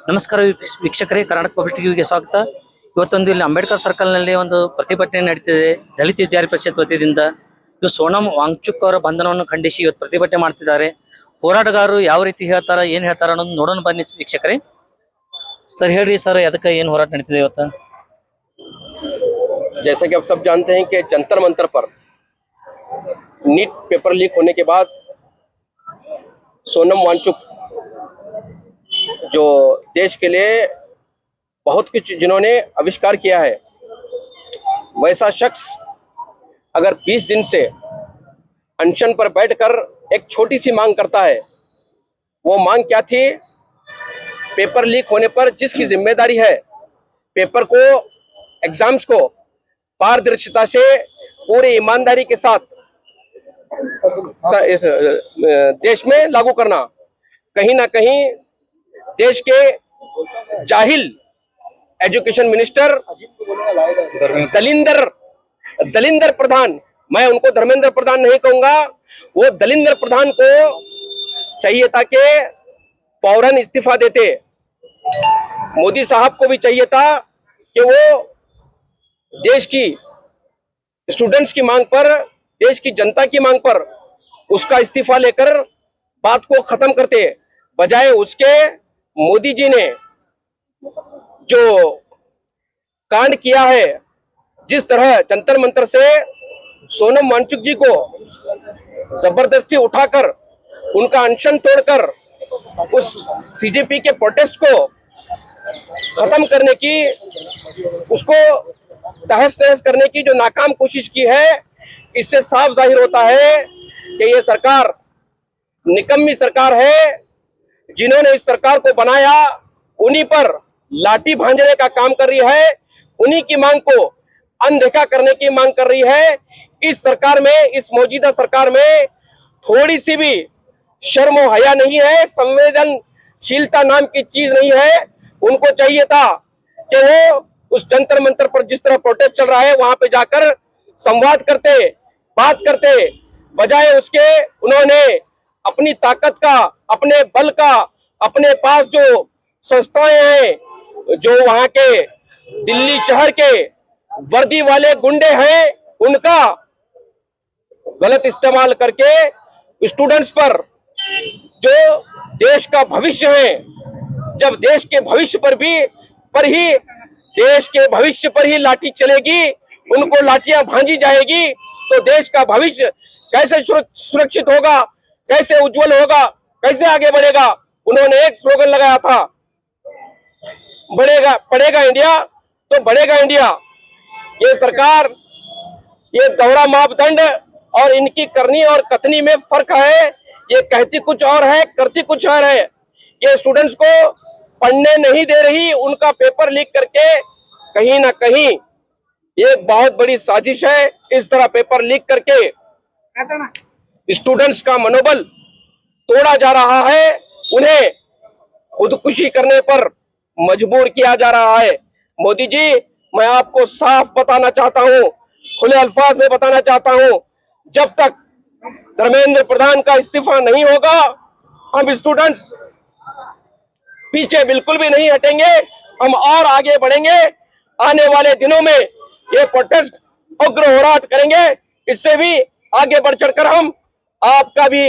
ನಮಸ್ಕಾರ ವೀಕ್ಷಕರೇ, ಕರ್ನಾಟಕ ಪಬ್ಲಿಕ್ ಟಿವಿಗೆ ಸ್ವಾಗತ. ಇವತ್ತೊಂದು ಇಲ್ಲಿ ಅಂಬೇಡ್ಕರ್ ಸರ್ಕಲ್ನಲ್ಲಿ ಒಂದು ಪ್ರತಿಭಟನೆ ನಡೀತಿದೆ. ದಲಿತ ವಿದ್ಯಾರ್ಥಿ ಪರಿಷತ್ ವತಿಯಿಂದ ಇವು ಸೋನಂ ವಾಂಗ್ಚುಕ್ ಅವರ ಬಂಧನವನ್ನು ಖಂಡಿಸಿ ಇವತ್ತು ಪ್ರತಿಭಟನೆ ಮಾಡ್ತಿದ್ದಾರೆ. ಹೋರಾಟಗಾರರು ಯಾವ ರೀತಿ ಹೇಳ್ತಾರ, ಏನ್ ಹೇಳ್ತಾರ ಅನ್ನೋದು ನೋಡೋಣ ಬನ್ನಿ ವೀಕ್ಷಕರೇ. सर ಹೇಳ್ರಿ ಸರ್, ಅದಕ್ಕೆ ಏನು ಹೋರಾಟ ನಡೀತಿದೆ ಇವತ್ತು? जैसा कि आप सब जानते हैं कि जंतर मंतर पर नीट पेपर लीक होने के बाद सोनम वांगचुक जो देश के लिए बहुत कुछ जिन्होंने आविष्कार किया है, वैसा शख्स अगर 20 दिन से अनशन पर बैठकर एक छोटी सी मांग करता है, वो मांग क्या थी? पेपर लीक होने पर जिसकी जिम्मेदारी है पेपर को, एग्जाम्स को पारदर्शिता से पूरी ईमानदारी के साथ इस देश में लागू करना, कहीं ना कहीं देश के जाहिल एजुकेशन मिनिस्टर दलिंदर प्रधान, मैं उनको धर्मेंद्र प्रधान नहीं कहूंगा, वो दलिंदर प्रधान को चाहिए था कि फौरन इस्तीफा देते। मोदी साहब को भी चाहिए था कि वो देश की स्टूडेंट्स की मांग पर, देश की जनता की मांग पर उसका इस्तीफा लेकर बात को खत्म करते। बजाय उसके मोदी जी ने जो कांड किया है, जिस तरह जंतर मंतर से सोनम वांगचुक जी को जबरदस्ती उठाकर उनका अनशन तोड़कर उस सीजेपी के प्रोटेस्ट को खत्म करने की, उसको तहस नहस करने की जो नाकाम कोशिश की है, इससे साफ जाहिर होता है कि ये सरकार निकम्मी सरकार है। जिन्होंने इस सरकार को बनाया उन्हीं पर लाठी भांजने का काम कर रही है, उन्हीं की मांग को अनदेखा करने की मांग कर रही है। इस सरकार में, इस मौजूदा सरकार में थोड़ी सी भी शर्म और हया नहीं है, संवेदनशीलता नाम की चीज नहीं है। उनको चाहिए था कि वो उस जंतर मंतर पर जिस तरह प्रोटेस्ट चल रहा है वहां पे जाकर संवाद करते, बात करते। बजाय उसके उन्होंने अपनी ताकत का, अपने बल का, अपने पास जो संस्थाएं हैं, जो वहां के दिल्ली शहर के वर्दी वाले गुंडे हैं, उनका गलत इस्तेमाल करके स्टूडेंट्स पर, जो देश का भविष्य है, जब देश के भविष्य पर ही देश के भविष्य पर ही लाठी चलेगी, उनको लाठियां भांजी जाएगी, तो देश का भविष्य कैसे सुरक्षित होगा, कैसे उज्जवल होगा, कैसे आगे बढ़ेगा? उन्होंने एक स्लोगन लगाया था, पढ़ेगा इंडिया तो बढ़ेगा इंडिया। ये सरकार, ये दोहरा मापदंड और इनकी करनी और कथनी में फर्क है। ये कहती कुछ और है, करती कुछ और है। ये स्टूडेंट्स को पढ़ने नहीं दे रही, उनका पेपर लीक करके कहीं ना कहीं एक बहुत बड़ी साजिश है। इस तरह पेपर लीक करके स्टूडेंट्स का मनोबल तोड़ा जा रहा है, उन्हें खुदकुशी करने पर मजबूर किया जा रहा है। मोदी जी, मैं आपको साफ बताना चाहता हूं, खुले अल्फाज में बताना चाहता हूं, जब तक धर्मेंद्र प्रधान का इस्तीफा नहीं होगा, हम स्टूडेंट्स पीछे बिल्कुल भी नहीं हटेंगे। हम और आगे बढ़ेंगे। आने वाले दिनों में ये प्रोटेस्ट उग्र होराट करेंगे। इससे भी आगे बढ़ चढ़कर हम आपका भी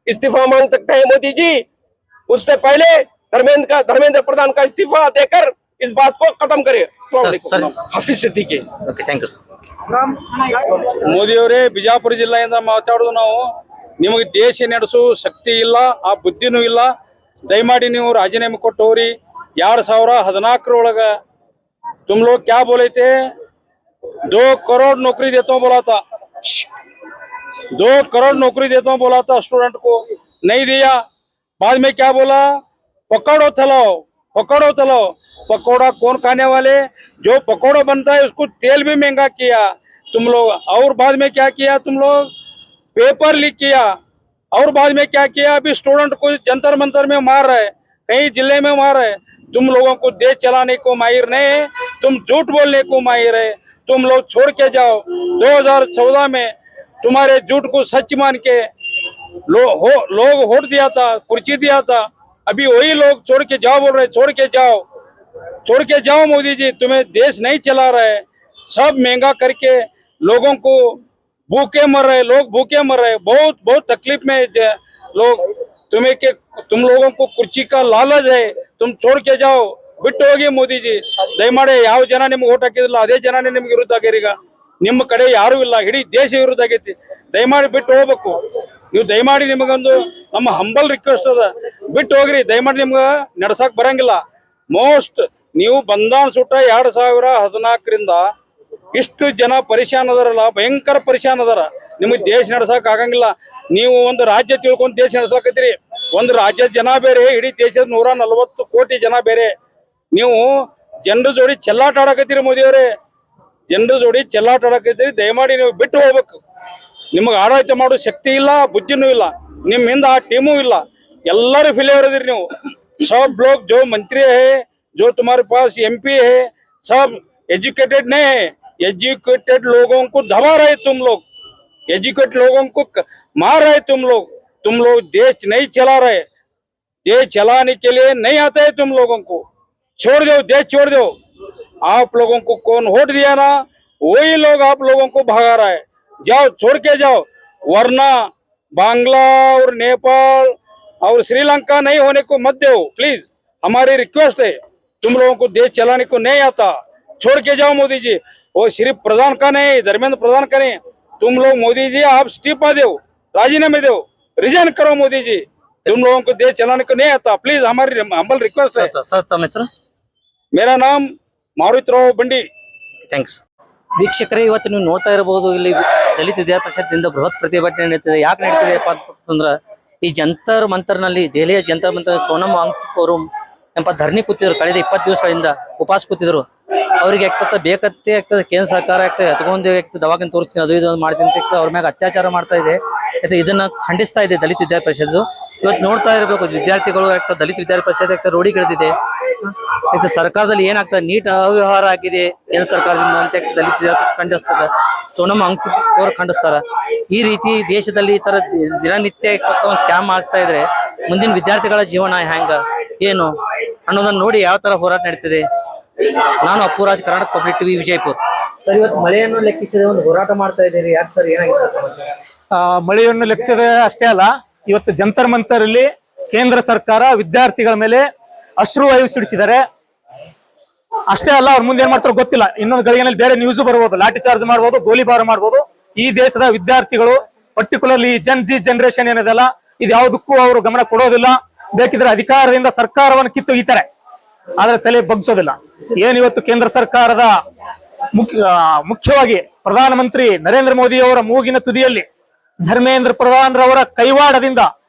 इस्तीफा मांग सकते हैं मोदी जी। उससे पहले धर्मेंद्र प्रधान का इस्तीफा देकर इस बात को खत्म करें। Hafeez Siddiqui. Okay, thank you sir. ಮೋದಿಯವರೇ, ಬಿಜಾಪುರ ಜಿಲ್ಲೆಯಿಂದ ಮಾತಾಡೋದು ನಾವು. ನಿಮಗೆ ದೇಶ ನಡೆಸೋ ಶಕ್ತಿ ಇಲ್ಲ, ಆ ಬುದ್ಧಿನೂ ಇಲ್ಲ. ದಯಮಾಡಿ ನೀವು ರಾಜೀನಾಮೆ ಕೊಟ್ಟು ಹೋಗ್ರಿ. 2014 तुम लोग क्या बोले थे? 2 करोड़ नौकरी देता हूँ बोला था, 2 करोड़ नौकरी देता हूँ बोला था, स्टूडेंट को नहीं दिया। बाद में क्या बोला? पकड़ो थलाओ, पकड़ो थलाओ। पकौड़ा कौन खाने वाले? जो पकौड़ा बनता है उसको तेल भी महंगा किया तुम लोग। और बाद में क्या किया तुम लोग? पेपर लीक किया। और बाद में क्या किया? अभी स्टूडेंट को जंतर मंतर में मार रहे, कई जिले में मार रहे। तुम लोगों को देश चलाने को माहिर नहीं, तुम झूठ बोलने को माहिर है। तुम लोग छोड़ के जाओ। 2014 में तुम्हारे झूठ को सच मान के लोग वोट दिया था, कुर्सी दिया था। अभी वही लोग छोड़ के जाओ बोल रहे, छोड़ के जाओ मोदी जी, तुम्हें देश नहीं चला रहे, सब महंगा करके लोगों को भूखे मर रहे, लोग भूखे मर रहे, बहुत बहुत तकलीफ में लोग, तुम लोगों को कुर्सी का लालच है, तुम छोड़ के जाओ, ಬಿಟ್ಟು ಹೋಗಿ ಮೋದಿ ಜಿ, ದಯಮಾಡಿ ಯಾವ ಜನ ನಿಮ್ಗೆ ಓಟ್ ಹಾಕಿದಿಲ್ಲ ಅದೇ ಜನನೇ ನಿಮ್ಗೆ ವಿರುದ್ಧ ಆಗಿರೀಗ, ನಿಮ್ಮ ಕಡೆ ಯಾರು ಇಲ್ಲ, ಇಡೀ ದೇಶ ವಿರುದ್ಧ ಆಗೈತಿ, ದಯಮಾಡಿ ಬಿಟ್ಟು ಹೋಗ್ಬೇಕು ನೀವು, ದಯಮಾಡಿ ನಿಮಗೊಂದು ನಮ್ಮ ಹಂಬಲ್ ರಿಕ್ವೆಸ್ಟ್ ಅದ, ಬಿಟ್ಟು ಹೋಗ್ರಿ, ದಯಮಾಡಿ ನಿಮ್ಗೆ ನಡ್ಸಕ್ ಬರಂಗಿಲ್ಲ. ಮೋಸ್ಟ್ ನೀವು ಬಂಧಾನ್ ಸುಟ್ಟ 2014ರಿಂದ ಇಷ್ಟು ಜನ ಪರಿಶಾನ್ ಅದಾರಲ್ಲ, ಭಯಂಕರ ಪರಿಶಾನ್ ಅದಾರ, ನಿಮಗೆ ದೇಶ ನಡ್ಸಕ್ ಆಗಂಗಿಲ್ಲ. ನೀವು ಒಂದು ರಾಜ್ಯ ತಿಳ್ಕೊಂಡು ದೇಶ ನಡೆಸಕತ್ತೀರಿ, ಒಂದು ರಾಜ್ಯದ ಜನ ಬೇರೆ, ಇಡೀ ದೇಶದ 140 ಕೋಟಿ ಜನ ಬೇರೆ. ನೀವು ಜನರ ಜೋಡಿ ಚೆಲ್ಲಾಟ ಆಡಕತ್ತೀರಿ ಮೋದಿ ಅವರೇ, ಜನರ ಜೋಡಿ ಚೆಲ್ಲಾಟ ಆಡಕತ್ತೀರಿ, ದಯಮಾಡಿ ನೀವು ಬಿಟ್ಟು ಹೋಗ್ಬೇಕು. ನಿಮಗೆ ಆಡಳಿತ ಮಾಡೋ ಶಕ್ತಿ ಇಲ್ಲ, ಬುದ್ಧಿನೂ ಇಲ್ಲ, ನಿಮ್ಮಿಂದ ಆ ಟೀಮೂ ಇಲ್ಲ, ಎಲ್ಲರೂ ಫೇಲ್ಯೂರ್ ಇದೀರಿ ನೀವು. सब लोग जो मंत्री है, जो तुम्हारे पास MP है, सब एजुकेटेड नहीं है, एजुकेटेड लोगों को दबा रहे तुम लोग, एजुकेटेड लोगों को मार रहे तुम लोग देश नहीं चला रहे, देश चलाने के लिए नहीं आता है तुम लोगों को, छोड़ दो देश, छोड़ दो. आप लोगों को कौन वोट दिया ना, वही लोग आप लोगों को भगा रहा है, जाओ छोड़ के जाओ, वरना बांग्ला और नेपाल और श्रीलंका नहीं होने को मत दो प्लीज, हमारी रिक्वेस्ट है. तुम लोगों को देश चलाने को नहीं आता, छोड़ के जाओ मोदी जी. वो सिर्फ प्रधान का नहीं, धर्मेंद्र प्रधान का नहीं, तुम लोग मोदी जी आप इस्तीफा दो, राजीनामे दो, रिजाइन करो मोदी जी, तुम लोगों को देश चलाने को नहीं आता, प्लीज हमारी हम्बल रिक्वेस्ट है. ಸರ್ ತಮ್ಮ ಹೆಸರು? मेरा नाम मारुति राव बंडी. ಥ್ಯಾಂಕ್ಸ್. ವೀಕ್ಷಕರೇ, ಇವತ್ತು ನೀವು ನೋಡ್ತಾ ಇರಬಹುದು, ಇಲ್ಲಿ ದಲಿತ ವಿದ್ಯಾರ್ಥಿ ಪರಿಷತ್ನಿಂದ ಬೃಹತ್ ಪ್ರತಿಭಟನೆ ನಡೀತಿದೆ. ಯಾಕೆ ನಡೀತಿದೆಪ್ಪ ಅಂತಂದ್ರೆ, ಈ ಜಂತರ್ ಮಂತರ್ನಲ್ಲಿ, ದೆಹಲಿಯ ಜಂತರ್ ಮಂತರ್ ಸೋನಂ ವಾಂಗ್ಚುಕ್ ಅವರು ಎಂಬ ಧರಣಿ ಕೂತಿದ್ರು, ಕಳೆದ 20 ದಿವಸಗಳಿಂದ ಉಪವಾಸ ಕೂತಿದ್ರು. ಅವ್ರಿಗೆ ಬೇಕತ್ತೆ ಆಗ್ತದೆ, ಕೇಂದ್ರ ಸರ್ಕಾರ ಆಗ್ತದೆ ಎತ್ಕೊಂಡು ದವಾಖಾನೆ ತೋರಿಸ್ತೀನಿ, ಅದು ಇದು ಮಾಡ್ತೀನಿ ಅಂತ ಅವ್ರ ಮ್ಯಾಗ ಅತ್ಯಾಚಾರ ಮಾಡ್ತಾ ಇದೆ. ಇದನ್ನ ಖಂಡಿಸ್ತಾ ಇದೆ ದಲಿತ ವಿದ್ಯಾರ್ಥಿ ಪರಿಷತ್. ಇವತ್ತು ನೋಡ್ತಾ ಇರಬೇಕು, ವಿದ್ಯಾರ್ಥಿಗಳು ದಲಿತ ವಿದ್ಯಾರ್ಥಿ ಪರಿಷತ್ ರೋಡಿಗಿಳಿದಿದೆ. ಸರ್ಕಾರದಲ್ಲಿ ಏನಾಗ್ತದೆ, ನೀಟ್ ಅವ್ಯವಹಾರ ಆಗಿದೆ ಕೇಂದ್ರ ಸರ್ಕಾರದಿಂದ ಅಂತ ದಲಿತ ವಿದ್ಯಾರ್ಥಿ ಖಂಡಿಸ್ತದ, ಸೋನಂ ವಾಂಗ್ಚುಕ್ ಅವರು ಖಂಡಿಸ್ತಾರ. ಈ ರೀತಿ ದೇಶದಲ್ಲಿ ಈ ತರ ದಿನನಿತ್ಯ ಸ್ಕ್ಯಾಮ್ ಆಗ್ತಾ ಇದ್ರೆ ಮುಂದಿನ ವಿದ್ಯಾರ್ಥಿಗಳ ಜೀವನ ಹೆಂಗ ಏನು ಅನ್ನೋದನ್ನ ನೋಡಿ ಯಾವ ತರ ಹೋರಾಟ ನಡೀತಿದೆ. ನಾನು Appuraj, Karnataka Public TV, Vijayapura. Sir, ಇವತ್ತು ಮಳೆಯನ್ನು ಲೆಕ್ಕಿಸದೆ ಒಂದು ಹೋರಾಟ ಮಾಡ್ತಾ ಇದ್ದೀರಿ, ಯಾಕೆ ಸರ್, ಏನಾಗಿದೆ? ಮಳೆಯನ್ನು ಲೆಕ್ಕಿಸದೆ ಅಷ್ಟೇ ಅಲ್ಲ, ಇವತ್ತು ಜಂತರ್ ಮಂತರ್ ಅಲ್ಲಿ ಕೇಂದ್ರ ಸರ್ಕಾರ ವಿದ್ಯಾರ್ಥಿಗಳ ಮೇಲೆ ಅಶ್ರುವಾಯು ಸಿಡಿಸಿದ್ದಾರೆ. ಅಷ್ಟೇ ಅಲ್ಲ, ಅವ್ರ ಮುಂದೆ ಏನ್ ಮಾಡ್ತಾರೋ ಗೊತ್ತಿಲ್ಲ, ಇನ್ನೊಂದು ಗಳಿಗೆನಲ್ಲಿ ಬೇರೆ ನ್ಯೂಸ್ ಬರ್ಬೋದು, ಲಾಠಿ ಚಾರ್ಜ್ ಮಾಡ್ಬೋದು, ಗೋಲಿಬಾರ್ ಮಾಡ್ಬೋದು. ಈ ದೇಶದ ವಿದ್ಯಾರ್ಥಿಗಳು, ಪರ್ಟಿಕ್ಯುಲರ್ಲಿ ಜನ್ ಜಿ ಜನರೇಷನ್ ಏನಿದೆಲ್ಲ, ಇದು ಯಾವುದಕ್ಕೂ ಅವರು ಗಮನ ಕೊಡೋದಿಲ್ಲ. ಬೇಕಿದ್ರೆ ಅಧಿಕಾರದಿಂದ ಸರ್ಕಾರವನ್ನು ಕಿತ್ತೊಗಿತಾರೆ, ಆದ್ರೆ ತಲೆ ಬಗ್ಸೋದಿಲ್ಲ. ಏನ್ ಇವತ್ತು ಕೇಂದ್ರ ಸರ್ಕಾರದ ಮುಖ್ಯವಾಗಿ ಪ್ರಧಾನಮಂತ್ರಿ ನರೇಂದ್ರ ಮೋದಿ ಅವರ ಮೂಗಿನ ತುದಿಯಲ್ಲಿ ಧರ್ಮೇಂದ್ರ ಪ್ರಧಾನ್ ರವರ ಕೈವಾಡದಿಂದ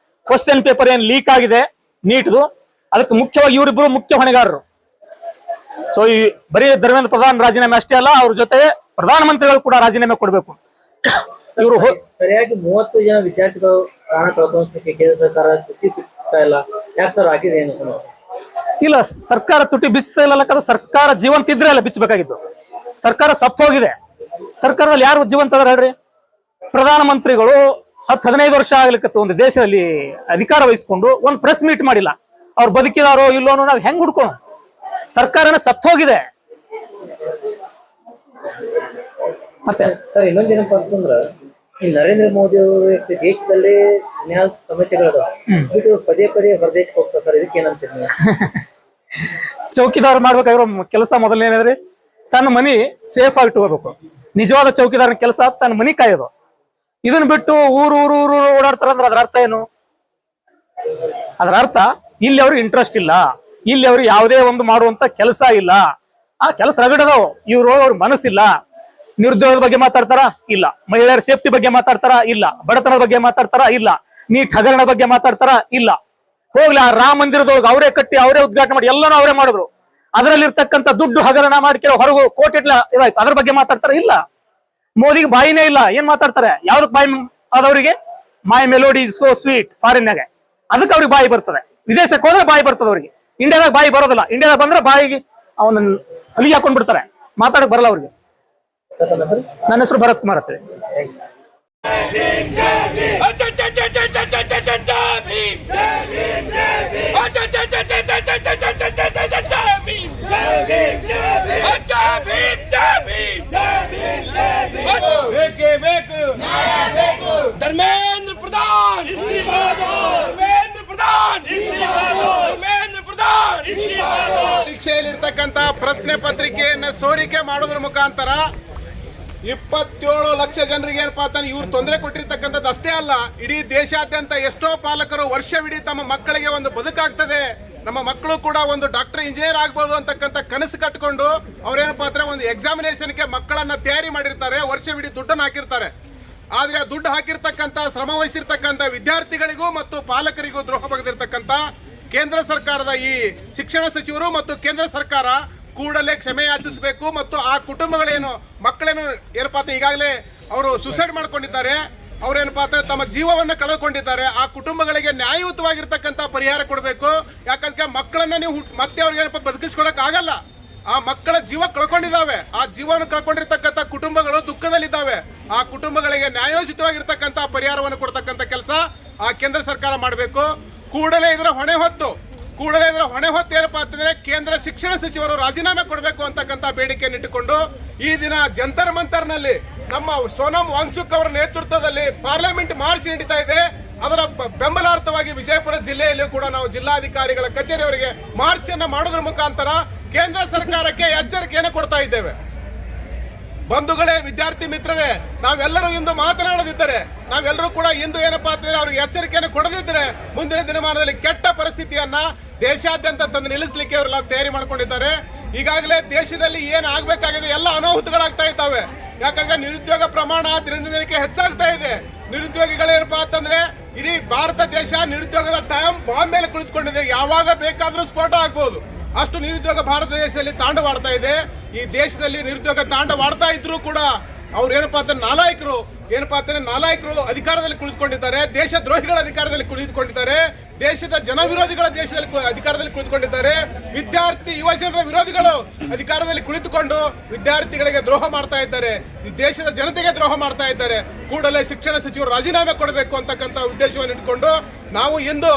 ಕ್ವಶನ್ ಪೇಪರ್ ಏನ್ ಲೀಕ್ ಆಗಿದೆ ನೀಟ್ದು, ಅದಕ್ಕೆ ಮುಖ್ಯವಾಗಿ ಇವರಿಬ್ಬರು ಮುಖ್ಯ ಹೊಣೆಗಾರರು. ಸೊ ಈ ಬರೀ ಧರ್ಮೇಂದ್ರ ಪ್ರಧಾನ್ ರಾಜೀನಾಮೆ ಅಷ್ಟೇ ಅಲ್ಲ, ಅವ್ರ ಜೊತೆ ಪ್ರಧಾನಮಂತ್ರಿಗಳು ಕೂಡ ರಾಜೀನಾಮೆ ಕೊಡಬೇಕು. ಇವರು ಸರಿಯಾಗಿ 30 ಜನ ವಿದ್ಯಾರ್ಥಿಗಳು ಪ್ರಾಣ ಕಳ್ಕೊಳ್ಳೋದಕ್ಕೆ ಕೇಂದ್ರ ಸರ್ಕಾರ ತುಟ್ಟಿ ಇಲ್ಲ, ಯಾಕೆ ಸರ್ ಆಗಿದೆ ಏನು? ಇಲ್ಲ, ಸರ್ಕಾರ ತುಟಿ ಬಿಚ್ತಾ ಇಲ್ಲ, ಸರ್ಕಾರ ಜೀವಂತ ಇದ್ರೆ ಅಲ್ಲ ಬಿಚ್ಚಬೇಕಾಗಿದ್ದು. ಸರ್ಕಾರ ಸತ್ತೋಗಿದೆ. ಸರ್ಕಾರದಲ್ಲಿ ಯಾರು ಜೀವಂತ ಅದಾರ ಹೇಳ್ರಿ? ಪ್ರಧಾನಮಂತ್ರಿಗಳು 10-15 ವರ್ಷ ಆಗ್ಲಿಕ್ಕೆ ಒಂದು ದೇಶದಲ್ಲಿ ಅಧಿಕಾರ ವಹಿಸಿಕೊಂಡು ಒಂದು ಪ್ರೆಸ್ ಮೀಟ್ ಮಾಡಿಲ್ಲ. ಅವ್ರು ಬದುಕಿದಾರೋ ಇಲ್ಲೋ ನಾವು ಹೆಂಗ್ ಹುಡ್ಕೋಣ? ಸರ್ಕಾರನ ಸತ್ತೋಗಿದೆ. ಮತ್ತೆ ಸರ್, ಇನ್ನೊಂದೇನಪ್ಪ ಅಂತಂದ್ರ, ಈ ನರೇಂದ್ರ ಮೋದಿ ಅವರು ದೇಶದಲ್ಲಿ ಅನ್ಯಾಯ ಸಮಸ್ಯೆಗಳದ ಬಿಟ್ಟು ಪದೇ ಹೊರದೇಶಕ್ಕೆ ಹೋಗ್ತಾರೆ ಸರ್, ಇದಕ್ಕೆ ಏನಂತೀರಿ ನೀವು? ಚೌಕಿದಾರ ಮಾಡ್ಬೇಕಾಗಿರೋ ಕೆಲಸ ಮೊದಲನೇನಂದ್ರೆ ತನ್ನ ಮನಿ ಸೇಫ್ ಆಗಿ ಇಟ್ಕೋಬೇಕು. ನಿಜವಾದ ಚೌಕಿದಾರನ ಕೆಲಸ ತನ್ನ ಮನಿ ಕಾಯೋದು. ಇದನ್ನ ಬಿಟ್ಟು ಊರು ಓಡಾಡ್ತಾರ ಅಂದ್ರೆ ಅದ್ರ ಅರ್ಥ ಏನು? ಅದರ ಅರ್ಥ ಇಲ್ಲಿ ಅವ್ರಿಗೆ ಇಂಟ್ರೆಸ್ಟ್ ಇಲ್ಲ, ಇಲ್ಲಿ ಅವ್ರಿಗೆ ಯಾವುದೇ ಒಂದು ಮಾಡುವಂತ ಕೆಲಸ ಇಲ್ಲ. ಆ ಕೆಲಸ ರಗಡದವು. ಇವ್ರು ಅವ್ರ ಮನಸ್ಸಿಲ್ಲ. ನಿರುದ್ಯೋಗದ ಬಗ್ಗೆ ಮಾತಾಡ್ತಾರ? ಇಲ್ಲ. ಮಹಿಳೆಯರ ಸೇಫ್ಟಿ ಬಗ್ಗೆ ಮಾತಾಡ್ತಾರ? ಇಲ್ಲ. ಬಡತನದ ಬಗ್ಗೆ ಮಾತಾಡ್ತಾರ? ಇಲ್ಲ. ನೀಟ್ ಹಗರಣ ಬಗ್ಗೆ ಮಾತಾಡ್ತಾರ? ಇಲ್ಲ. ಹೋಗ್ಲಿ, ಆ ರಾಮ ಮಂದಿರದೊಳಗೆ ಅವರೇ ಕಟ್ಟಿ ಅವರೇ ಉದ್ಘಾಟನೆ ಮಾಡಿ ಎಲ್ಲಾನು ಅವರೇ ಮಾಡಿದ್ರು. ಅದರಲ್ಲಿ ಇರ್ತಕ್ಕಂಥ ದುಡ್ಡು ಹಗರಣ ಮಾಡ್ಕೆ ಹೊರಗು ಕೋಟಿಟ್ಲ ಇದಾಯ್ತು, ಅದ್ರ ಬಗ್ಗೆ ಮಾತಾಡ್ತಾರ? ಇಲ್ಲ. ಮೋದಿಗೆ ಬಾಯಿನೇ ಇಲ್ಲ. ಏನ್ ಮಾತಾಡ್ತಾರೆ? ಯಾವ್ದಕ್ ಬಾಯಿ ಆದವರಿಗೆ? ಮೈ ಮೆಲೋಡಿ ಸೋ ಸ್ವೀಟ್ ಫಾರಿನ್ನಾಗ, ಅದಕ್ಕೆ ಅವ್ರಿಗೆ ಬಾಯಿ ಬರ್ತದೆ. ವಿದೇಶಕ್ಕೆ ಹೋದ್ರೆ ಬಾಯಿ ಬರ್ತದೆ ಅವ್ರಿಗೆ. ಇಂಡಿಯಾದಾಗ ಬಾಯಿ ಬರೋದಿಲ್ಲ. ಇಂಡಿಯಾದಾಗ ಬಂದ್ರೆ ಬಾಯಿಗೆ ಅವನ ಅಲ್ಲಿಗೆ ಹಾಕೊಂಡ್ ಬಿಡ್ತಾರೆ, ಮಾತಾಡಕ್ ಬರಲ್ಲ ಅವ್ರಿಗೆ. ನನ್ನ ಹೆಸರು ಭರತ್ ಕುಮಾರ್ ಅಂತ ಹೇಳಿ. धर्मेंद्र प्रधान धर्मेंद्र प्रधान धर्मेंद्र प्रधान ಪರೀಕ್ಷೆಯಲ್ಲಿರ್ತಕ್ಕಂಥ ಪ್ರಶ್ನೆ ಪತ್ರಿಕೆಯನ್ನ ಸೋರಿಕೆ ಮಾಡೋದ್ರ ಮುಖಾಂತರ 27 ಲಕ್ಷ ಜನರಿಗೆ ಏನಪ್ಪಾ ಅಂತ ಇವ್ರು ತೊಂದರೆ ಕೊಟ್ಟಿರ್ತಕ್ಕಂಥದ್ದು ಅಷ್ಟೇ ಅಲ್ಲ, ಇಡೀ ದೇಶಾದ್ಯಂತ ಎಷ್ಟೋ ಪಾಲಕರು ವರ್ಷವಿಡೀ ತಮ್ಮ ಮಕ್ಕಳಿಗೆ ಒಂದು ಬದುಕಾಗ್ತದೆ, ನಮ್ಮ ಮಕ್ಕಳು ಕೂಡ ಒಂದು ಡಾಕ್ಟರ್ ಇಂಜಿನಿಯರ್ ಆಗ್ಬೋದು ಅಂತಕ್ಕಂಥ ಕನಸು ಕಟ್ಕೊಂಡು ಅವ್ರೇನಪ್ಪಾ ಅಂದ್ರೆ ಒಂದು ಎಕ್ಸಾಮಿನೇಷನ್ಗೆ ಮಕ್ಕಳನ್ನ ತಯಾರಿ ಮಾಡಿರ್ತಾರೆ, ವರ್ಷವಿಡೀ ದುಡ್ಡನ್ನು ಹಾಕಿರ್ತಾರೆ. ಆದ್ರೆ ಆ ದುಡ್ಡು ಹಾಕಿರ್ತಕ್ಕಂಥ ಶ್ರಮ ವಹಿಸಿರ್ತಕ್ಕಂಥ ವಿದ್ಯಾರ್ಥಿಗಳಿಗೂ ಮತ್ತು ಪಾಲಕರಿಗೂ ದ್ರೋಹ ಬಗೆದಿರ್ತಕ್ಕಂಥ ಕೇಂದ್ರ ಸರ್ಕಾರದ ಈ ಶಿಕ್ಷಣ ಸಚಿವರು ಮತ್ತು ಕೇಂದ್ರ ಸರ್ಕಾರ ಕೂಡಲೇ ಕ್ಷಮೆ ಯಾಚಿಸಬೇಕು. ಮತ್ತು ಆ ಕುಟುಂಬಗಳೇನು ಮಕ್ಕಳೇನು ಏನಪ್ಪಾ ಅಂತ ಈಗಾಗಲೇ ಅವರು ಸುಸೈಡ್ ಮಾಡ್ಕೊಂಡಿದ್ದಾರೆ, ಅವ್ರೇನಪ್ಪಾ ಅಂತ ತಮ್ಮ ಜೀವವನ್ನು ಕಳೆದುಕೊಂಡಿದ್ದಾರೆ, ಆ ಕುಟುಂಬಗಳಿಗೆ ನ್ಯಾಯಯುತವಾಗಿರ್ತಕ್ಕಂಥ ಪರಿಹಾರ ಕೊಡಬೇಕು. ಯಾಕಂದ್ರೆ ಮಕ್ಕಳನ್ನ ನೀವು ಮತ್ತೆ ಅವ್ರಿಗೆ ಏನಪ್ಪ ಬದುಕಿಸ್ಕೊಳಕ್ ಆಗಲ್ಲ, ಆ ಮಕ್ಕಳ ಜೀವ ಕಳ್ಕೊಂಡಿದ್ದಾವೆ, ಆ ಜೀವನ ಕಳ್ಕೊಂಡಿರ್ತಕ್ಕಂಥ ಕುಟುಂಬಗಳು ದುಃಖದಲ್ಲಿದ್ದಾವೆ. ಆ ಕುಟುಂಬಗಳಿಗೆ ನ್ಯಾಯೋಚಿತವಾಗಿರ್ತಕ್ಕಂಥ ಪರಿಹಾರವನ್ನು ಕೊಡ್ತಕ್ಕಂಥ ಕೆಲಸ ಆ ಕೇಂದ್ರ ಸರ್ಕಾರ ಮಾಡಬೇಕು. ಕೂಡಲೇ ಇದರ ಹೊಣೆ ಹೊತ್ತು ಏನಪ್ಪಾ ಅಂತಂದ್ರೆ ಕೇಂದ್ರ ಶಿಕ್ಷಣ ಸಚಿವರು ರಾಜೀನಾಮೆ ಕೊಡಬೇಕು ಅಂತಕ್ಕಂಥ ಬೇಡಿಕೆಯನ್ನು ಇಟ್ಟುಕೊಂಡು ಈ ದಿನ ಜಂತರ್ ಮಂತರ್ನಲ್ಲಿ ನಮ್ಮ ಸೋನಂ ವಾಂಗ್ಚುಕ್ ಅವರ ನೇತೃತ್ವದಲ್ಲಿ ಪಾರ್ಲಿಮೆಂಟ್ ಮಾರ್ಚ್ ನಡೀತಾ ಇದೆ. ಅದರ ಬೆಂಬಲಾರ್ಥವಾಗಿ ವಿಜಯಪುರ ಜಿಲ್ಲೆಯಲ್ಲೂ ಕೂಡ ನಾವು ಜಿಲ್ಲಾಧಿಕಾರಿಗಳ ಕಚೇರಿಯವರಿಗೆ ಮಾರ್ಚ್ ಅನ್ನ ಮಾಡೋದ್ರ ಮುಖಾಂತರ ಕೇಂದ್ರ ಸರ್ಕಾರಕ್ಕೆ ಎಚ್ಚರಿಕೆಯನ್ನು ಕೊಡ್ತಾ ಇದ್ದೇವೆ. ಬಂಧುಗಳೇ, ವಿದ್ಯಾರ್ಥಿ ಮಿತ್ರರೇ, ನಾವೆಲ್ಲರೂ ಇಂದು ಮಾತನಾಡದಿದ್ದರೆ, ನಾವೆಲ್ಲರೂ ಕೂಡ ಇಂದು ಏನಪ್ಪಾ ಅಂತಂದ್ರೆ ಅವ್ರಿಗೆ ಎಚ್ಚರಿಕೆಯನ್ನು ಕೊಡದಿದ್ದರೆ ಮುಂದಿನ ದಿನಮಾನದಲ್ಲಿ ಕೆಟ್ಟ ಪರಿಸ್ಥಿತಿಯನ್ನ ದೇಶಾದ್ಯಂತ ತಂದು ನಿಲ್ಲಿಸಲಿಕ್ಕೆ ಅವರೆಲ್ಲ ತಯಾರಿ ಮಾಡ್ಕೊಂಡಿದ್ದಾರೆ. ಈಗಾಗಲೇ ದೇಶದಲ್ಲಿ ಏನ್ ಆಗ್ಬೇಕಾಗಿದೆ ಎಲ್ಲ ಅನಾಹುತಗಳಾಗ್ತಾ ಇದ್ದಾವೆ. ಯಾಕಂದ್ರೆ ನಿರುದ್ಯೋಗ ಪ್ರಮಾಣ ದಿನದಿಂದ ದಿನಕ್ಕೆ ಹೆಚ್ಚಾಗ್ತಾ ಇದೆ. ನಿರುದ್ಯೋಗಿಗಳೇನಪ್ಪಾ ಅಂತಂದ್ರೆ ಇಡೀ ಭಾರತ ದೇಶ ನಿರುದ್ಯೋಗದ ಟೈಮ್ ಬಾಂಬ್ ಮೇಲೆ ಕುಳಿತುಕೊಂಡಿದೆ, ಯಾವಾಗ ಬೇಕಾದ್ರೂ ಸ್ಫೋಟ ಆಗ್ಬಹುದು. ಅಷ್ಟು ನಿರುದ್ಯೋಗ ಭಾರತ ದೇಶದಲ್ಲಿ ತಾಂಡವಾಡ್ತಾ ಇದೆ. ಈ ದೇಶದಲ್ಲಿ ನಿರುದ್ಯೋಗ ತಾಂಡವಾಡ್ತಾ ಇದ್ರು ಕೂಡ ಅವ್ರು ಏನಪ್ಪಾ ಅಂತ ನಾಲಾಯಕರು ಅಧಿಕಾರದಲ್ಲಿ ಕುಳಿತುಕೊಂಡಿದ್ದಾರೆ, ದೇಶ ದ್ರೋಹಿಗಳ ಅಧಿಕಾರದಲ್ಲಿ ಕುಳಿತುಕೊಂಡಿದ್ದಾರೆ, ದೇಶದ ಜನ ವಿರೋಧಿಗಳ ಅಧಿಕಾರದಲ್ಲಿ ಕುಳಿತುಕೊಂಡಿದ್ದಾರೆ, ವಿದ್ಯಾರ್ಥಿ ಯುವ ಜನರ ವಿರೋಧಿಗಳು ಅಧಿಕಾರದಲ್ಲಿ ಕುಳಿತುಕೊಂಡು ವಿದ್ಯಾರ್ಥಿಗಳಿಗೆ ದ್ರೋಹ ಮಾಡ್ತಾ ಇದ್ದಾರೆ, ಈ ದೇಶದ ಜನತೆಗೆ ದ್ರೋಹ ಮಾಡ್ತಾ ಇದ್ದಾರೆ. ಕೂಡಲೇ ಶಿಕ್ಷಣ ಸಚಿವರು ರಾಜೀನಾಮೆ ಕೊಡಬೇಕು ಅಂತಕ್ಕಂಥ ಉದ್ದೇಶವನ್ನು ಇಟ್ಕೊಂಡು ನಾವು ಇಂದು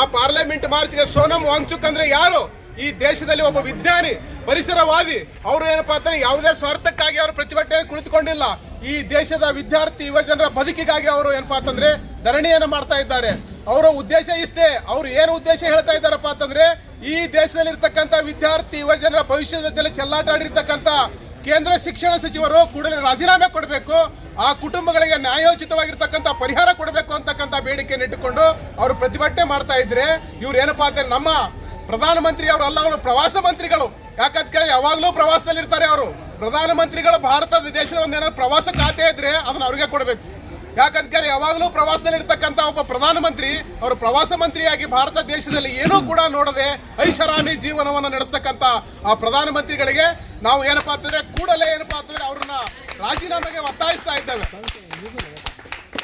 ಆ ಪಾರ್ಲಿಮೆಂಟ್ ಮಾರ್ಚ್ಗೆ ಸೋನಂ ವಾಂಗ್ಚುಕ್ ಅಂದ್ರೆ ಯಾರು? ಈ ದೇಶದಲ್ಲಿ ಒಬ್ಬ ವಿಜ್ಞಾನಿ, ಪರಿಸರವಾದಿ. ಅವರು ಏನಪ್ಪಾ ಅಂದ್ರೆ ಯಾವುದೇ ಸ್ವಾರ್ಥಕ್ಕಾಗಿ ಅವರು ಪ್ರತಿಭಟನೆ ಕುಳಿತುಕೊಂಡಿಲ್ಲ. ಈ ದೇಶದ ವಿದ್ಯಾರ್ಥಿ ಯುವ ಜನರ ಬದುಕಿಗಾಗಿ ಅವರು ಏನಪ್ಪಾ ಅಂತಂದ್ರೆ ಧರಣಿಯನ್ನು ಮಾಡ್ತಾ ಇದ್ದಾರೆ. ಅವರ ಉದ್ದೇಶ ಇಷ್ಟೇ. ಅವರು ಏನು ಉದ್ದೇಶ ಹೇಳ್ತಾ ಇದ್ದಾರಪ್ಪ ಅಂತಂದ್ರೆ ಈ ದೇಶದಲ್ಲಿ ಇರ್ತಕ್ಕಂಥ ವಿದ್ಯಾರ್ಥಿ ಯುವ ಜನರ ಭವಿಷ್ಯದ ಜೊತೆಲಿ ಚೆಲ್ಲಾಟ ಆಡಿರ್ತಕ್ಕಂಥ ಕೇಂದ್ರ ಶಿಕ್ಷಣ ಸಚಿವರು ಕೂಡಲೇ ರಾಜೀನಾಮೆ ಕೊಡಬೇಕು, ಆ ಕುಟುಂಬಗಳಿಗೆ ನ್ಯಾಯೋಚಿತವಾಗಿರ್ತಕ್ಕಂಥ ಪರಿಹಾರ ಕೊಡಬೇಕು ಅಂತಕ್ಕಂಥ ಬೇಡಿಕೆಯನ್ನು ಇಟ್ಟುಕೊಂಡು ಅವರು ಪ್ರತಿಭಟನೆ ಮಾಡ್ತಾ ಇದ್ರೆ ಇವ್ರು ಏನಪ್ಪಾ ಅಂದ್ರೆ ನಮ್ಮ ಪ್ರಧಾನಮಂತ್ರಿ ಅವರಲ್ಲ, ಅವರು ಪ್ರವಾಸ ಮಂತ್ರಿಗಳು. ಯಾಕಂದ್ರೆ ಯಾವಾಗಲೂ ಪ್ರವಾಸದಲ್ಲಿ ಇರ್ತಾರೆ ಅವರು. ಪ್ರಧಾನಮಂತ್ರಿಗಳು ಭಾರತದ ದೇಶದ ಒಂದೇನಾದ್ರು ಪ್ರವಾಸ ಖಾತೆ ಇದ್ರೆ ಅದನ್ನ ಅವ್ರಿಗೆ ಕೊಡಬೇಕು. ಯಾಕಂದ್ರೆ ಯಾವಾಗಲೂ ಪ್ರವಾಸದಲ್ಲಿ ಇರ್ತಕ್ಕಂಥ ಒಬ್ಬ ಪ್ರಧಾನಮಂತ್ರಿ ಅವರು ಪ್ರವಾಸ ಮಂತ್ರಿಯಾಗಿ ಭಾರತ ದೇಶದಲ್ಲಿ ಏನೂ ಕೂಡ ನೋಡದೆ ಐಷಾರಾಮಿ ಜೀವನವನ್ನು ನಡೆಸ್ತಕ್ಕಂಥ ಆ ಪ್ರಧಾನಮಂತ್ರಿಗಳಿಗೆ ನಾವು ಏನಪ್ಪಾ ಅಂತಂದ್ರೆ ಕೂಡಲೇ ಏನಪ್ಪಾ ಅಂತಂದ್ರೆ ಅವ್ರನ್ನ ರಾಜೀನಾಮೆಗೆ ಒತ್ತಾಯಿಸ್ತಾ ಇದ್ದೇವೆ.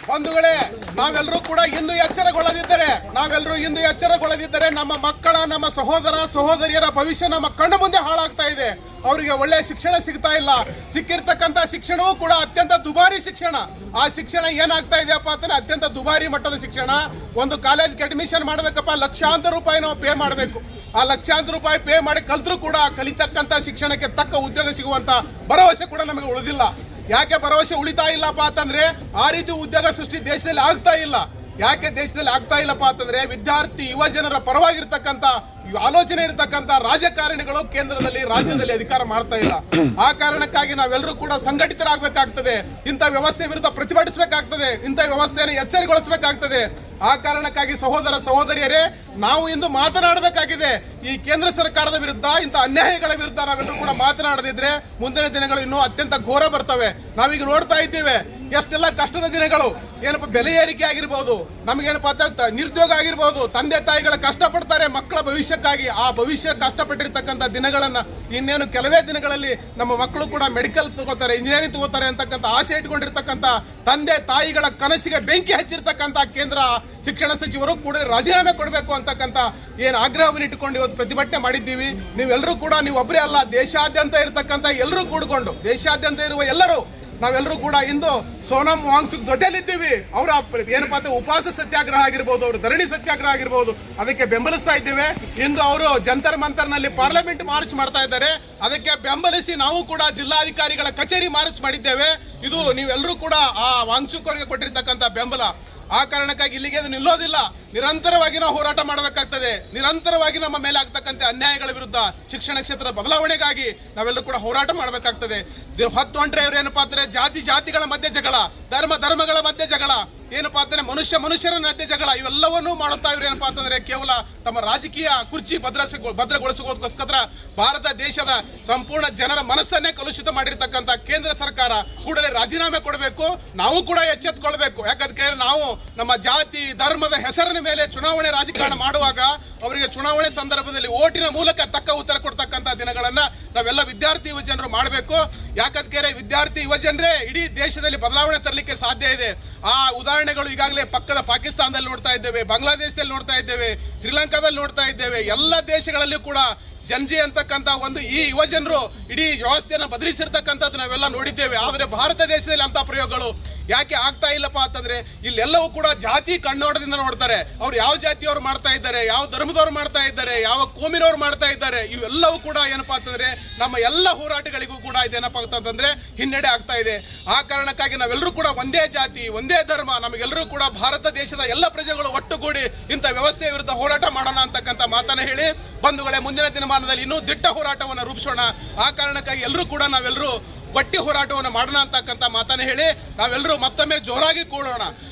ಬಂಧುಗಳೇ, ನಾವೆಲ್ಲರೂ ಕೂಡ ಇಂದು ಎಚ್ಚರಗೊಳ್ಳದಿದ್ದರೆ ನಮ್ಮ ಮಕ್ಕಳ, ನಮ್ಮ ಸಹೋದರಿಯರ ಭವಿಷ್ಯ ನಮ್ಮ ಕಣ್ಣ ಮುಂದೆ ಹಾಳಾಗ್ತಾ ಇದೆ. ಅವರಿಗೆ ಒಳ್ಳೆಯ ಶಿಕ್ಷಣ ಸಿಗ್ತಾ ಇಲ್ಲ. ಸಿಕ್ಕಿರ್ತಕ್ಕಂಥ ಶಿಕ್ಷಣವೂ ಕೂಡ ಅತ್ಯಂತ ದುಬಾರಿ ಶಿಕ್ಷಣ. ಆ ಶಿಕ್ಷಣ ಏನಾಗ್ತಾ ಇದೆಯಪ್ಪ ಅಂತಂದ್ರೆ ಅತ್ಯಂತ ದುಬಾರಿ ಮಟ್ಟದ ಶಿಕ್ಷಣ. ಒಂದು ಕಾಲೇಜ್ಗೆ ಅಡ್ಮಿಷನ್ ಮಾಡ್ಬೇಕಪ್ಪ ಲಕ್ಷಾಂತರ ರೂಪಾಯಿ ನಾವು ಪೇ ಮಾಡಬೇಕು. ಆ ಲಕ್ಷಾಂತರ ರೂಪಾಯಿ ಪೇ ಮಾಡಿ ಕಲ್ತ್ರೂ ಕೂಡ ಕಲಿತಕ್ಕಂಥ ಶಿಕ್ಷಣಕ್ಕೆ ತಕ್ಕ ಉದ್ಯೋಗ ಸಿಗುವಂತ ಭರವಸೆ ಕೂಡ ನಮಗೆ ಉಳಿದಿಲ್ಲ. ಯಾಕೆ ಭರವಸೆ ಉಳಿತಾ ಇಲ್ಲಪ್ಪ ಅಂತಂದ್ರೆ ಆ ರೀತಿ ಉದ್ಯೋಗ ಸೃಷ್ಟಿ ದೇಶದಲ್ಲಿ ಆಗ್ತಾ ಇಲ್ಲ. ಯಾಕೆ ದೇಶದಲ್ಲಿ ಆಗ್ತಾ ಇಲ್ಲಪ್ಪ ಅಂತಂದ್ರೆ ವಿದ್ಯಾರ್ಥಿ ಯುವ ಜನರ ಪರವಾಗಿರ್ತಕ್ಕಂಥ ಆಲೋಚನೆ ಇರತಕ್ಕಂಥ ರಾಜಕಾರಣಿಗಳು ಕೇಂದ್ರದಲ್ಲಿ ರಾಜ್ಯದಲ್ಲಿ ಅಧಿಕಾರ ಮಾಡ್ತಾ ಇಲ್ಲ. ಆ ಕಾರಣಕ್ಕಾಗಿ ನಾವೆಲ್ಲರೂ ಕೂಡ ಸಂಘಟಿತರಾಗಬೇಕಾಗ್ತದೆ, ಇಂಥ ವ್ಯವಸ್ಥೆ ವಿರುದ್ಧ ಪ್ರತಿಭಟಿಸಬೇಕಾಗ್ತದೆ, ಇಂಥ ವ್ಯವಸ್ಥೆಯನ್ನು ಎಚ್ಚರಿಗೊಳಿಸಬೇಕಾಗ್ತದೆ. ಆ ಕಾರಣಕ್ಕಾಗಿ ಸಹೋದರಿಯರೇ, ನಾವು ಇಂದು ಮಾತನಾಡಬೇಕಾಗಿದೆ. ಈ ಕೇಂದ್ರ ಸರ್ಕಾರದ ವಿರುದ್ಧ, ಇಂಥ ಅನ್ಯಾಯಗಳ ವಿರುದ್ಧ ನಾವೆಲ್ಲರೂ ಕೂಡ ಮಾತನಾಡದಿದ್ರೆ ಮುಂದಿನ ದಿನಗಳು ಇನ್ನೂ ಅತ್ಯಂತ ಘೋರ ಬರ್ತವೆ. ನಾವೀಗ ನೋಡ್ತಾ ಇದ್ದೇವೆ ಎಷ್ಟೆಲ್ಲ ಕಷ್ಟದ ದಿನಗಳು, ಏನಪ್ಪ ಬೆಲೆ ಏರಿಕೆ ಆಗಿರ್ಬೋದು, ನಮಗೇನಪ್ಪ ಅಂತ ನಿರುದ್ಯೋಗ ಆಗಿರ್ಬೋದು, ತಂದೆ ತಾಯಿಗಳ ಕಷ್ಟಪಡ್ತಾರೆ ಮಕ್ಕಳ ಭವಿಷ್ಯಕ್ಕಾಗಿ. ಆ ಭವಿಷ್ಯ ಕಷ್ಟಪಟ್ಟಿರ್ತಕ್ಕಂಥ ದಿನಗಳನ್ನ ಇನ್ನೇನು ಕೆಲವೇ ದಿನಗಳಲ್ಲಿ ನಮ್ಮ ಮಕ್ಕಳು ಕೂಡ ಮೆಡಿಕಲ್ ತಗೋತಾರೆ, ಇಂಜಿನಿಯರಿಂಗ್ ತಗೋತಾರೆ ಅಂತಕ್ಕಂಥ ಆಸೆ ಇಟ್ಕೊಂಡಿರ್ತಕ್ಕಂಥ ತಂದೆ ತಾಯಿಗಳ ಕನಸಿಗೆ ಬೆಂಕಿ ಹಚ್ಚಿರ್ತಕ್ಕಂಥ ಕೇಂದ್ರ ಶಿಕ್ಷಣ ಸಚಿವರು ಕೂಡ ರಾಜೀನಾಮೆ ಕೊಡಬೇಕು ಅಂತಕ್ಕಂಥ ಏನು ಆಗ್ರಹವನ್ನು ಇಟ್ಟುಕೊಂಡು ಇವತ್ತು ಪ್ರತಿಭಟನೆ ಮಾಡಿದ್ದೀವಿ. ನೀವೆಲ್ಲರೂ ಕೂಡ, ನೀವು ಒಬ್ಬರೇ ಅಲ್ಲ, ದೇಶಾದ್ಯಂತ ಇರತಕ್ಕಂಥ ಎಲ್ಲರೂ ಕೂಡಿಕೊಂಡು, ದೇಶಾದ್ಯಂತ ಇರುವ ಎಲ್ಲರೂ ನಾವೆಲ್ಲರೂ ಕೂಡ ಇಂದು ಸೋನಂ ವಾಂಗ್ಚುಕ್ ಜೊತೆಲಿದ್ದೀವಿ. ಅವರ ಏನಪ್ಪಾ ಅಂದ್ರೆ ಉಪವಾಸ ಸತ್ಯಾಗ್ರಹ ಆಗಿರ್ಬೋದು, ಅವರು ಧರಣಿ ಸತ್ಯಾಗ್ರಹ ಆಗಿರ್ಬೋದು, ಅದಕ್ಕೆ ಬೆಂಬಲಿಸ್ತಾ ಇದ್ದೇವೆ. ಇಂದು ಅವರು ಜಂತರ್ ಮಂತರ್ನಲ್ಲಿ ಪಾರ್ಲಿಮೆಂಟ್ ಮಾರ್ಚ್ ಮಾಡ್ತಾ ಇದ್ದಾರೆ. ಅದಕ್ಕೆ ಬೆಂಬಲಿಸಿ ನಾವು ಕೂಡ ಜಿಲ್ಲಾಧಿಕಾರಿಗಳ ಕಚೇರಿ ಮಾರ್ಚ್ ಮಾಡಿದ್ದೇವೆ. ಇದು ನೀವೆಲ್ಲರೂ ಕೂಡ ಆ ವಾಂಗ್ಚುಕ್ ಅವರಿಗೆ ಕೊಟ್ಟಿರ್ತಕ್ಕಂಥ ಬೆಂಬಲ. ಆ ಕಾರಣಕ್ಕಾಗಿ ಇಲ್ಲಿಗೆ ಅದು ನಿಲ್ಲೋದಿಲ್ಲ. ನಿರಂತರವಾಗಿ ನಾವು ಹೋರಾಟ ಮಾಡಬೇಕಾಗ್ತದೆ. ನಿರಂತರವಾಗಿ ನಮ್ಮ ಮೇಲೆ ಆಗ್ತಕ್ಕಂಥ ಅನ್ಯಾಯಗಳ ವಿರುದ್ಧ, ಶಿಕ್ಷಣ ಕ್ಷೇತ್ರದ ಬದಲಾವಣೆಗಾಗಿ ನಾವೆಲ್ಲರೂ ಕೂಡ ಹೋರಾಟ ಮಾಡಬೇಕಾಗ್ತದೆ. ಹೊತ್ತು ಹೊಂಟ್ರೆ ಇವ್ರು ಏನಪ್ಪಾ ಅಂದ್ರೆ ಜಾತಿಗಳ ಮಧ್ಯೆ ಜಗಳ, ಧರ್ಮಗಳ ಮಧ್ಯೆ ಜಗಳ, ಏನಪ್ಪಾ ಅಂತಂದ್ರೆ ಮನುಷ್ಯರ ಮಧ್ಯೆ ಜಗಳ, ಇವೆಲ್ಲವನ್ನೂ ಮಾಡುತ್ತಾ ಇವ್ರು ಏನಪ್ಪಾ ಅಂತಂದ್ರೆ ಕೇವಲ ತಮ್ಮ ರಾಜಕೀಯ ಕುರ್ಚಿ ಭದ್ರಗೊಳಿಸುವುದಕ್ಕೋಸ್ಕರ ಭಾರತ ದೇಶದ ಸಂಪೂರ್ಣ ಜನರ ಮನಸ್ಸನ್ನೇ ಕಲುಷಿತ ಮಾಡಿರ್ತಕ್ಕಂಥ ಕೇಂದ್ರ ಸರ್ಕಾರ ಕೂಡಲೇ ರಾಜೀನಾಮೆ ಕೊಡಬೇಕು. ನಾವು ಕೂಡ ಎಚ್ಚೆತ್ತುಕೊಳ್ಬೇಕು. ಯಾಕಂದ್ರೆ ನಾವು ನಮ್ಮ ಜಾತಿ ಧರ್ಮದ ಹೆಸರಿನ ಮೇಲೆ ಚುನಾವಣೆ ರಾಜಕಾರಣ ಮಾಡುವಾಗ ಅವರಿಗೆ ಚುನಾವಣೆ ಸಂದರ್ಭದಲ್ಲಿ ಓಟಿನ ಮೂಲಕ ತಕ್ಕ ಉತ್ತರ ಕೊಡ್ತಕ್ಕಂಥ ದಿನಗಳನ್ನ ನಾವೆಲ್ಲ ವಿದ್ಯಾರ್ಥಿ ಯುವ ಜನರು ಮಾಡಬೇಕು. ಯಾಕಂದ್ರೆ ವಿದ್ಯಾರ್ಥಿ ಯುವ ಜನರೇ ಇಡೀ ದೇಶದಲ್ಲಿ ಬದಲಾವಣೆ ತರಲಿಕ್ಕೆ ಸಾಧ್ಯ ಇದೆ. ಆ ಉದಾಹರಣೆಗಳು ಈಗಾಗಲೇ ಪಕ್ಕದ ಪಾಕಿಸ್ತಾನದಲ್ಲಿ ನೋಡ್ತಾ ಇದ್ದೇವೆ, ಬಾಂಗ್ಲಾದೇಶದಲ್ಲಿ ನೋಡ್ತಾ ಇದ್ದೇವೆ, ಶ್ರೀಲಂಕಾದಲ್ಲಿ ನೋಡ್ತಾ ಇದ್ದೇವೆ. ಎಲ್ಲ ದೇಶಗಳಲ್ಲೂ ಕೂಡ ಜನಜಿ ಅಂತಕ್ಕಂಥ ಒಂದು ಈ ಯುವ ಜನರು ಇಡೀ ವ್ಯವಸ್ಥೆಯನ್ನು ಬದಲಿಸಿರ್ತಕ್ಕಂಥದ್ದು ನಾವೆಲ್ಲ ನೋಡಿದ್ದೇವೆ. ಆದರೆ ಭಾರತ ದೇಶದಲ್ಲಿ ಅಂತ ಪ್ರಯೋಗಗಳು ಯಾಕೆ ಆಗ್ತಾ ಇಲ್ಲಪ್ಪ ಅಂತಂದ್ರೆ ಇಲ್ಲೆಲ್ಲವೂ ಕೂಡ ಜಾತಿ ಕಣ್ಣೋಟದಿಂದ ನೋಡ್ತಾರೆ. ಅವ್ರು ಯಾವ ಜಾತಿಯವರು ಮಾಡ್ತಾ ಇದ್ದಾರೆ, ಯಾವ ಧರ್ಮದವ್ರು ಮಾಡ್ತಾ ಇದ್ದಾರೆ, ಯಾವ ಕೋಮಿನವ್ರು ಮಾಡ್ತಾ ಇದ್ದಾರೆ, ಇವೆಲ್ಲವೂ ಕೂಡ ಏನಪ್ಪಾ ಅಂತಂದ್ರೆ ನಮ್ಮ ಎಲ್ಲ ಹೋರಾಟಗಳಿಗೂ ಕೂಡ ಇದೇನಪ್ಪಾ ಅಂತಂದ್ರೆ ಹಿನ್ನಡೆ ಆಗ್ತಾ ಇದೆ. ಆ ಕಾರಣಕ್ಕಾಗಿ ನಾವೆಲ್ಲರೂ ಕೂಡ ಒಂದೇ ಜಾತಿ ಒಂದೇ ಧರ್ಮ, ನಮಗೆಲ್ಲರೂ ಕೂಡ ಭಾರತ ದೇಶದ ಎಲ್ಲ ಪ್ರಜೆಗಳು ಒಟ್ಟುಗೂಡಿ ಇಂಥ ವ್ಯವಸ್ಥೆಯ ವಿರುದ್ಧ ಹೋರಾಟ ಮಾಡೋಣ ಅಂತಕ್ಕಂಥ ಮಾತನ್ನ ಹೇಳಿ, ಬಂಧುಗಳೇ, ಮುಂದಿನ ದಿನಮಾನದಲ್ಲಿ ಇನ್ನೂ ದಿಟ್ಟ ಹೋರಾಟವನ್ನು ರೂಪಿಸೋಣ. ಆ ಕಾರಣಕ್ಕಾಗಿ ಎಲ್ಲರೂ ಕೂಡ ನಾವೆಲ್ಲರೂ ಗಟ್ಟಿ ಹೋರಾಟವನ್ನು ಮಾಡೋಣ ಅಂತಕ್ಕಂಥ ಮಾತನ್ನ ಹೇಳಿ ನಾವೆಲ್ಲರೂ ಮತ್ತೊಮ್ಮೆ ಜೋರಾಗಿ ಕೂಡೋಣ.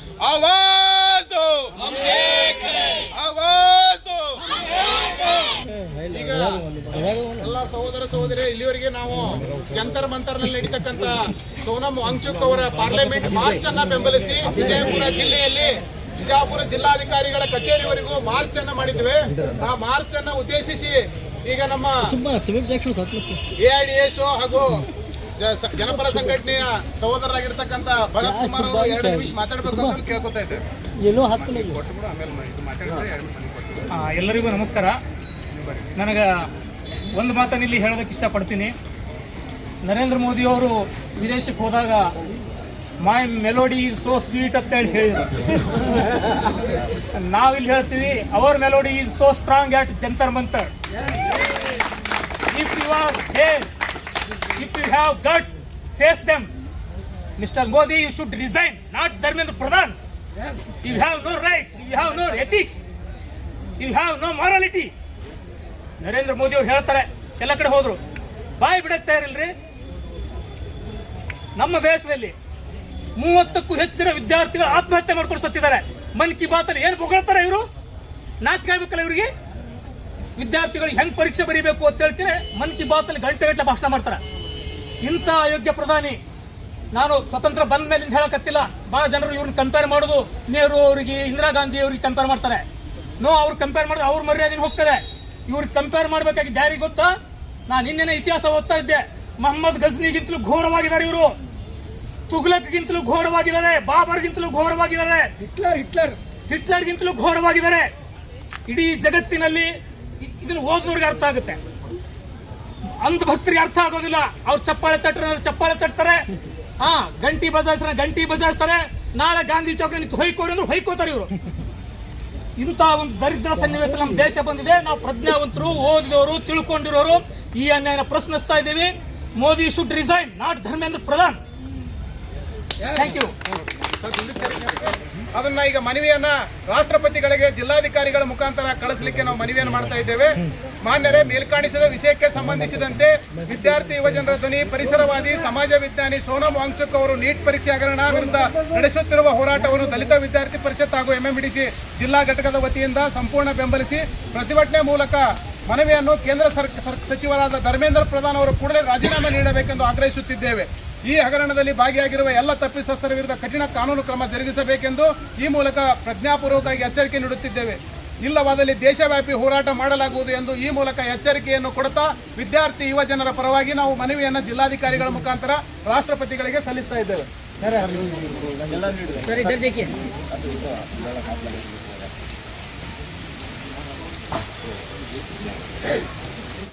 ಆವಾಜ್ ದೋ, ಆವಾಜ್ ದೋ. ಈಗ ಎಲ್ಲ ಸಹೋದರ ಸಹೋದರಿ, ಇಲ್ಲಿವರೆಗೆ ನಾವು ಜಂತರ್ ಮಂತರ್ನಲ್ಲಿ ನಡೀತಕ್ಕಂಥ ಸೋನಂ ವಾಂಗ್ಚುಕ್ ಅವರ ಪಾರ್ಲಿಮೆಂಟ್ ಮಾರ್ಚ್ ಅನ್ನ ಬೆಂಬಲಿಸಿ ವಿಜಯಪುರ ಜಿಲ್ಲೆಯಲ್ಲಿ ಬಿಜಾಪುರ ಜಿಲ್ಲಾಧಿಕಾರಿಗಳ ಕಚೇರಿವರೆಗೂ ಮಾರ್ಚ್ ಅನ್ನ ಮಾಡಿದ್ವಿ. ಆ ಮಾರ್ಚ್ ಅನ್ನ ಉದ್ದೇಶಿಸಿ ಈಗ ನಮ್ಮ AIDS ಹಾಗೂ ಜನಪರ ಸಂಘಟನೆಯ ಸಹೋದರರಾಗಿರ್ತಕ್ಕಂಥ ಭರತ್ ಕುಮಾರ್ ಅವರು 2 ನಿಮಿಷ ಮಾತಾಡಬೇಕು ಅಂತ ಕೇಳ್ಕೊತಾ ಇದ್ದೇವೆ. ಎಲ್ಲರಿಗೂ ನಮಸ್ಕಾರ. ನನಗೆ ಒಂದು ಮಾತನ್ನು ಇಲ್ಲಿ ಹೇಳೋದಕ್ಕೆ ಇಷ್ಟಪಡ್ತೀನಿ. ನರೇಂದ್ರ ಮೋದಿ ಅವರು ವಿದೇಶಕ್ಕೆ ಹೋದಾಗ my melody is so sweet ಅಂತ ಹೇಳಿ ಹೇಳಿದ್ರು. ನಾವಿಲ್ಲಿ ಹೇಳ್ತೀವಿ our melody is so strong at Jantar Mantar. If you are here, if you have guts, face them. Mr. Modi, you should resign, not Dharmendra Pradhan. Yes. You have no rights, you have no ethics, you have no morality. Narendra Modi ಅವರು ಹೇಳ್ತಾರೆ, ಎಲ್ಲ ಕಡೆ ಹೋದ್ರು, ಬಾಯಿ ಬಿಡಕ್ ತಯಾರಿಲ್ರಿ. ನಮ್ಮ ದೇಶದಲ್ಲಿ 30ಕ್ಕೂ ಹೆಚ್ಚಿನ ವಿದ್ಯಾರ್ಥಿಗಳು ಆತ್ಮಹತ್ಯೆ ಮಾಡ್ಕೊಂಡು ಸತ್ತಿದ್ದಾರೆ. ಮನ್ ಕಿ ಬಾತ್ ಅಲ್ಲಿ ಏನು ಬೊಗಳ್ತಾರೆ ಇವರು? ನಾಚಿಕಾಗಬೇಕಲ್ಲ ಇವರಿಗೆ. ವಿದ್ಯಾರ್ಥಿಗಳಿಗೆ ಹೆಂಗ್ ಪರೀಕ್ಷೆ ಬರೀಬೇಕು ಅಂತ ಹೇಳ್ತಾರೆ, ಮನ್ ಕಿ ಬಾತ್ ಅಲ್ಲಿ ಗಂಟೆ ಭಾಷಣ ಮಾಡ್ತಾರೆ. ಇಂಥ ಅಯೋಗ್ಯ ಪ್ರಧಾನಿ ನಾನು ಸ್ವತಂತ್ರ ಬಂದ ಮೇಲಿಂದ ಹೇಳಕತ್ತಿಲ್ಲ. ಬಹಳ ಜನರು ಇವ್ರನ್ನ ಕಂಪೇರ್ ಮಾಡೋದು ನೆಹರು ಅವರಿಗೆ, ಇಂದಿರಾ ಗಾಂಧಿ ಅವ್ರಿಗೆ ಕಂಪೇರ್ ಮಾಡ್ತಾರೆ. ಅವ್ರು ಕಂಪೇರ್ ಮಾಡಿದ್ರೆ ಅವ್ರ ಮರ್ಯಾದೆ ಹೋಗ್ತದೆ. ಇವ್ರಿಗೆ ಕಂಪೇರ್ ಮಾಡ್ಬೇಕಾಗಿದ್ದು ಯಾರಿಗೆ ಗೊತ್ತಾ? ನಾನು ನಿನ್ನೆ ಇತಿಹಾಸ ಓದ್ತಾ ಇದ್ದೆ. ಮೊಹಮ್ಮದ್ ಗಜ್ನಿಗಿಂತಲೂ ಘೋರವಾಗಿದ್ದಾರೆ ಇವರು, ತುಗ್ಲಕ್ಗಿಂತಲೂ ಘೋರವಾಗಿದ್ದಾರೆ, ಬಾಬರ್ಗಿಂತಲೂ ಘೋರವಾಗಿದ್ದಾರೆ, ಹಿಟ್ಲರ್ಗಿಂತಲೂ ಘೋರವಾಗಿದ್ದಾರೆ. ಇಡೀ ಜಗತ್ತಿನಲ್ಲಿ ಇದನ್ನು ಓದೋರಿಗೆ ಅರ್ಥ ಆಗುತ್ತೆ, ಅಂಧ ಭಕ್ತರಿಗೆ ಅರ್ಥ ಆಗೋದಿಲ್ಲ. ಅವ್ರು ಚಪ್ಪಾಳೆ ತಟ್ತಾರೆ, ಗಂಟಿ ಬಜಾಯಿಸ್ತಾರೆ. ನಾಳೆ ಗಾಂಧಿ ಚೌಕ ನಿಂತು ಹೊಯ್ಕೋರಿ ಅಂದ್ರೆ ಹೊಯ್ಕೋತಾರೆ ಇವರು. ಇಂಥ ಒಂದು ದರಿದ್ರ ಸನ್ನಿವೇಶ ನಮ್ಮ ದೇಶ ಬಂದಿದೆ. ನಾವು ಪ್ರಜ್ಞಾವಂತರು, ಓದಿದವರು, ತಿಳ್ಕೊಂಡಿರೋರು ಈ ಅನ್ಯಾಯನ ಪ್ರಶ್ನಿಸ್ತಾ ಇದ್ದೀವಿ. Modi should resign, not Dharmendra Pradhan. Thank you. ಅದನ್ನ ಈಗ ಮನವಿಯನ್ನ ರಾಷ್ಟ್ರಪತಿಗಳಿಗೆ ಜಿಲ್ಲಾಧಿಕಾರಿಗಳ ಮುಖಾಂತರ ಕಳಿಸಲಿಕ್ಕೆ ನಾವು ಮನವಿಯನ್ನು ಮಾಡ್ತಾ ಇದ್ದೇವೆ. ಮಾನ್ಯರೇ, ಮೇಲ್ಕಾಣಿಸಿದ ವಿಷಯಕ್ಕೆ ಸಂಬಂಧಿಸಿದಂತೆ ವಿದ್ಯಾರ್ಥಿ ಯುವಜನರ ಧ್ವನಿ, ಪರಿಸರವಾದಿ, ಸಮಾಜ ವಿಜ್ಞಾನಿ ಸೋನಂ ವಾಂಗ್ಚುಕ್ ಅವರು ನೀಟ್ ಪರೀಕ್ಷೆ ಹಗರಣ ವಿರುದ್ಧ ನಡೆಸುತ್ತಿರುವ ಹೋರಾಟವನ್ನು ದಲಿತ ವಿದ್ಯಾರ್ಥಿ ಪರಿಷತ್ ಹಾಗೂ MMDC ಜಿಲ್ಲಾ ಘಟಕದ ವತಿಯಿಂದ ಸಂಪೂರ್ಣ ಬೆಂಬಲಿಸಿ ಪ್ರತಿಭಟನೆ ಮೂಲಕ ಮನವಿಯನ್ನು ಕೇಂದ್ರ ಸಚಿವರಾದ ಧರ್ಮೇಂದ್ರ ಪ್ರಧಾನ್ ಅವರು ಕೂಡಲೇ ರಾಜೀನಾಮೆ ನೀಡಬೇಕೆಂದು ಆಗ್ರಹಿಸುತ್ತಿದ್ದೇವೆ. ಈ ಹಗರಣದಲ್ಲಿ ಭಾಗಿಯಾಗಿರುವ ಎಲ್ಲ ತಪ್ಪಿತಸ್ಥರ ವಿರುದ್ಧ ಕಠಿಣ ಕಾನೂನು ಕ್ರಮ ಜರುಗಿಸಬೇಕೆಂದು ಈ ಮೂಲಕ ಪ್ರಜ್ಞಾಪೂರ್ವಕವಾಗಿ ಎಚ್ಚರಿಕೆ ನೀಡುತ್ತಿದ್ದೇವೆ. ಇಲ್ಲವಾದಲ್ಲಿ ದೇಶವ್ಯಾಪಿ ಹೋರಾಟ ಮಾಡಲಾಗುವುದು ಎಂದು ಈ ಮೂಲಕ ಎಚ್ಚರಿಕೆಯನ್ನು ಕೊಡುತ್ತಾ ವಿದ್ಯಾರ್ಥಿ ಯುವ ಜನರ ಪರವಾಗಿ ನಾವು ಮನವಿಯನ್ನು ಜಿಲ್ಲಾಧಿಕಾರಿಗಳ ಮುಖಾಂತರ ರಾಷ್ಟ್ರಪತಿಗಳಿಗೆ ಸಲ್ಲಿಸ್ತಾ ಇದ್ದೇವೆ.